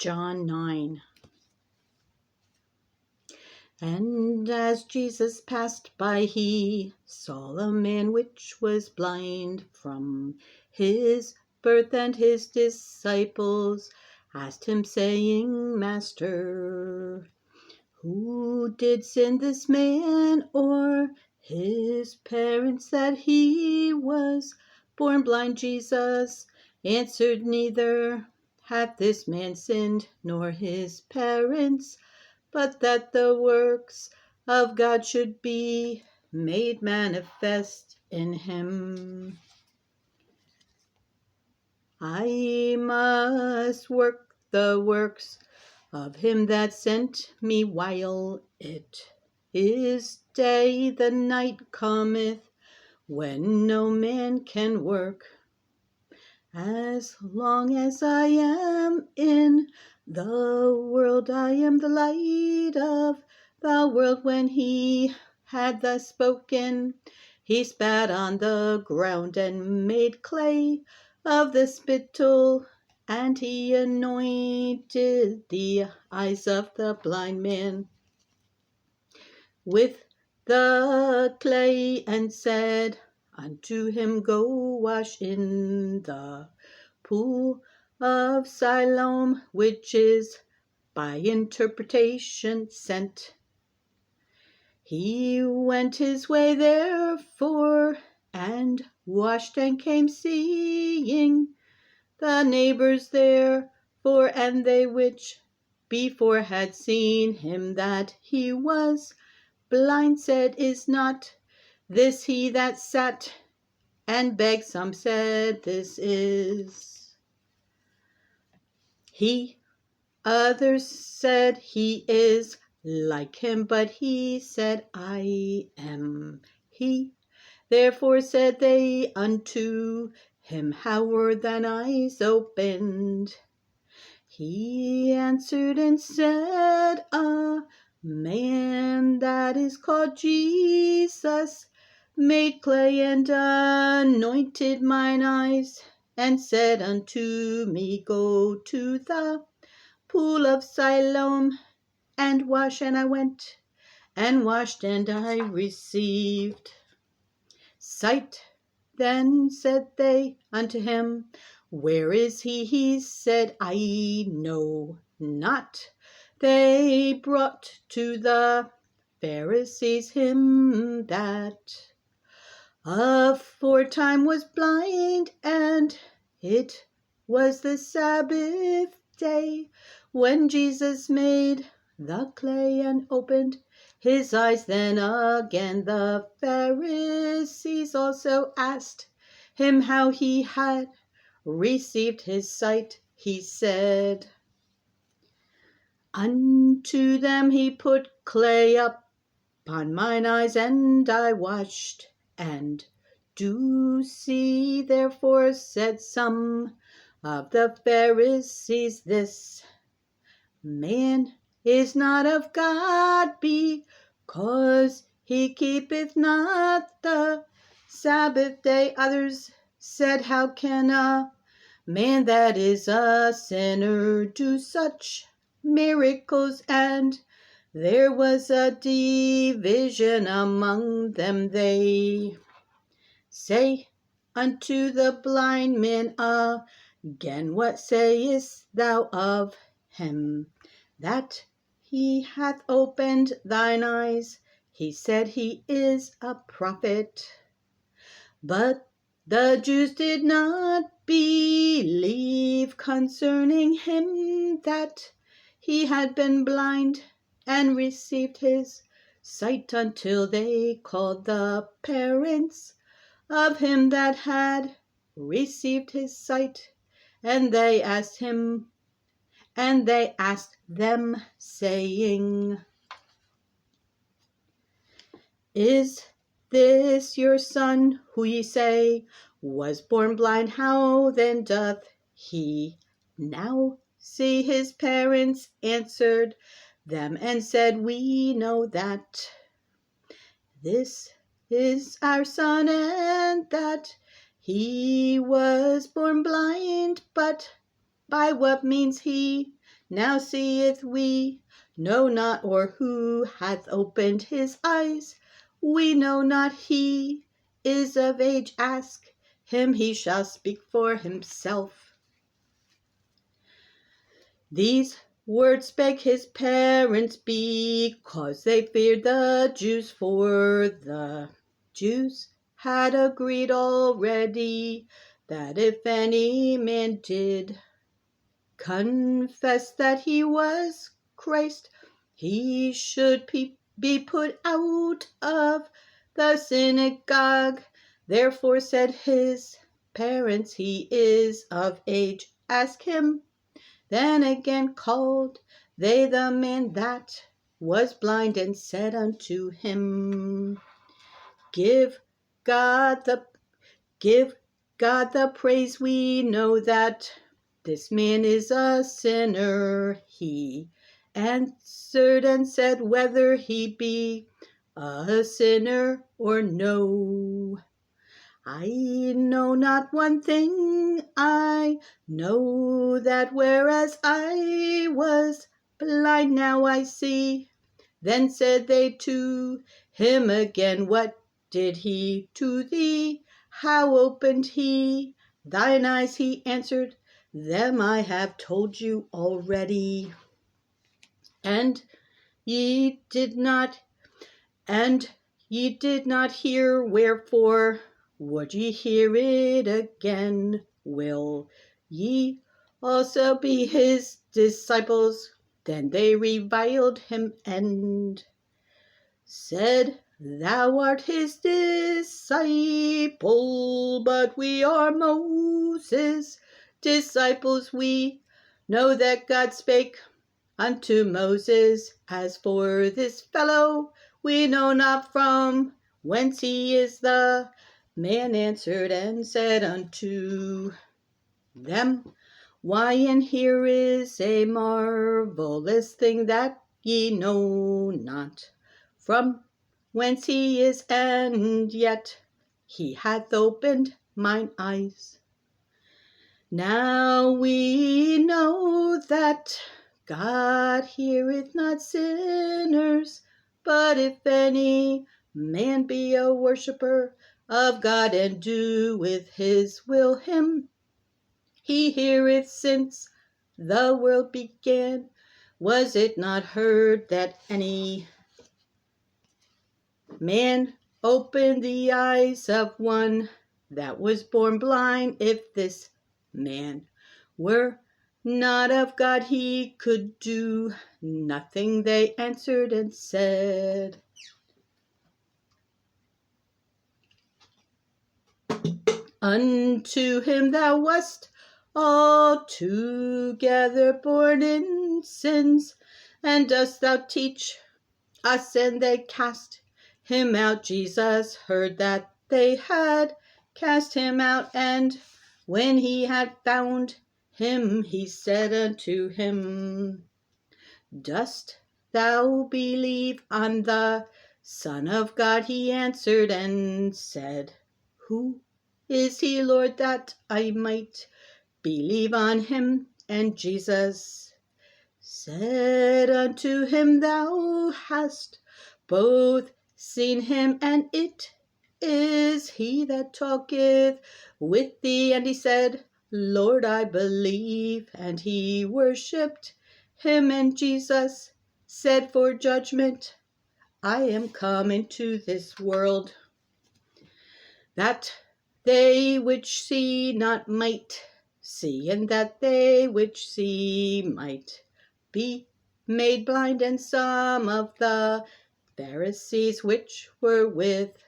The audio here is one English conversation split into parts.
John 9. And as Jesus passed by, he saw a man which was blind from his birth, and his disciples asked him, saying, Master, who did sin, this man or his parents, that he was born blind? Jesus answered, Neither hath this man sinned, nor his parents, but that the works of God should be made manifest in him. I must work the works of him that sent me while it is day. The night cometh when no man can work. As long as I am in the world, I am the light of the world. When he had thus spoken, he spat on the ground and made clay of the spittle, and he anointed the eyes of the blind man with the clay, and said unto him, Go wash in the pool of Siloam, which is by interpretation sent. He went his way therefore, and washed, and came, seeing the neighbors therefore, and they which before had seen him that he was blind, said, Is not this he that sat and begged? Some said, This is he. Others said, He is like him. But he said, I am he. Therefore said they unto him, How were thine eyes opened? He answered and said, A man that is called Jesus made clay and anointed mine eyes, and said unto me, Go to the pool of Siloam and wash. And I went and washed, and I received sight. Then said they unto him, Where is he? He said, I know not. They brought to the Pharisees him that aforetime was blind, and it was the Sabbath day, when Jesus made the clay and opened his eyes. Then again the Pharisees also asked him how he had received his sight. He said unto them, He put clay upon mine eyes, and I washed, and do see. Therefore said some of the Pharisees, This man is not of God, because he keepeth not the Sabbath day. Others said, How can a man that is a sinner do such miracles? And there was a division among them. They say unto the blind man again, What sayest thou of him that he hath opened thine eyes? He said, He is a prophet. But the Jews did not believe concerning him that he had been blind and received his sight, until they called the parents of him that had received his sight. And they asked them, saying, Is this your son, who ye say was born blind? How then doth he now see? His parents answered them and said, We know that this is our son, and that he was born blind, but by what means he now seeth we know not, or who hath opened his eyes. We know not, he is of age, ask him, he shall speak for himself. These words spake his parents because they feared the Jews, for the Jews had agreed already that if any man did confess that he was Christ, he should be put out of the synagogue. Therefore said his parents, he is of age, ask him. Then again called they the man that was blind, and said unto him, Give God the praise. We know that this man is a sinner. He answered and said, whether he be a sinner or no, I know not one thing. I know that whereas I was blind, now I see. Then said they to him again, what did he to thee? How opened he thine eyes? He answered them, I have told you already, and ye did not hear. Wherefore would ye hear it again? Will ye also be his disciples? Then they reviled him and said, Thou art his disciple, but we are Moses' disciples. We know that God spake unto Moses. As for this fellow, we know not from whence he is. The man answered and said unto them, Why, and here is a marvelous thing, that ye know not from whence he is, and yet he hath opened mine eyes. Now we know that God heareth not sinners, but if any man be a worshipper of God, and doeth his will, him he heareth. Since the world began, was it not heard that any man opened the eyes of one that was born blind? If this man were not of God, he could do nothing. They answered and said, Unto him, Thou wast altogether born in sins, and dost thou teach us? And they cast him out. Jesus heard that they had cast him out, and when he had found him, he said unto him, Dost thou believe on the Son of God? He answered and said, Who is he, Lord, that I might believe on him? And Jesus said unto him, Thou hast both seen him, and it is he that talketh with thee. And he said, Lord, I believe. And he worshipped him. And Jesus said, For judgment I am come into this world, that they which see not might see, and that they which see might be made blind. And some of the Pharisees which were with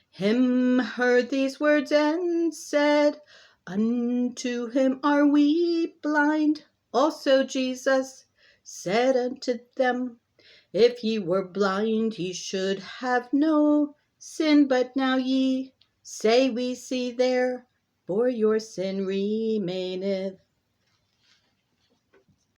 him heard these words, and said unto him, Are we blind also? Jesus said unto them, If ye were blind, ye should have no sin, but now ye say, We see, therefore your sin remaineth.